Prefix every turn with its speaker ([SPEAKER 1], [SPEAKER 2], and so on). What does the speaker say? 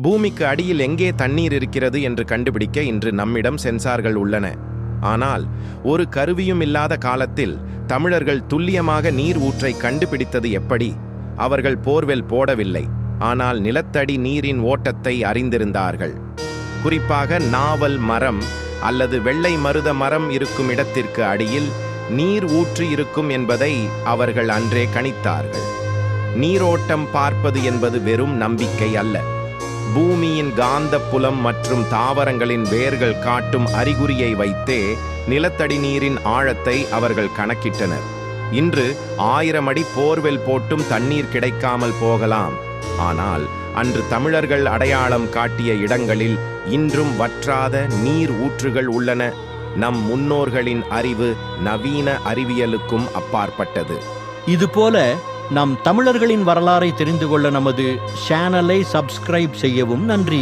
[SPEAKER 1] பூமிக்கு அடியில் எங்கே தண்ணீர் இருக்கிறது என்று கண்டுபிடிக்க இன்று நம்மிடம் சென்சார்கள் உள்ளன. ஆனால் ஒரு கருவியும் இல்லாத காலத்தில் தமிழர்கள் துல்லியமாக நீர் ஊற்றை கண்டுபிடித்தது எப்படி? அவர்கள் போர்வெல் போடவில்லை, ஆனால் நிலத்தடி நீரின் ஓட்டத்தை அறிந்திருந்தார்கள். குறிப்பாக நாவல் மரம் அல்லது வெள்ளை மருத மரம் இருக்கும் இடத்திற்கு அடியில் நீர் ஊற்று இருக்கும் என்பதை அவர்கள் அன்றே கணித்தார்கள். நீரோட்டம் பார்ப்பது என்பது வெறும் நம்பிக்கை அல்ல. பூமியின் காந்த புலம் மற்றும் தாவரங்களின் வேர்கள் காட்டும் அறிகுறியை வைத்தே நிலத்தடி நீரின் ஆழத்தை அவர்கள் கணக்கிட்டனர். இன்று 1000 அடி போர்வெல் போட்டும் தண்ணீர் கிடைக்காமல் போகலாம். ஆனால் அன்று தமிழர்கள் அடையாளம் காட்டிய இடங்களில் இன்றும் வற்றாத நீர் ஊற்றுகள் உள்ளன. நம் முன்னோர்களின் அறிவு நவீன அறிவியலுக்கும் அப்பாற்பட்டது.
[SPEAKER 2] இதுபோல நம் தமிழர்களின் வரலாறை தெரிந்து கொள்ள நமது சேனலை சப்ஸ்கிரைப் செய்யவும். நன்றி.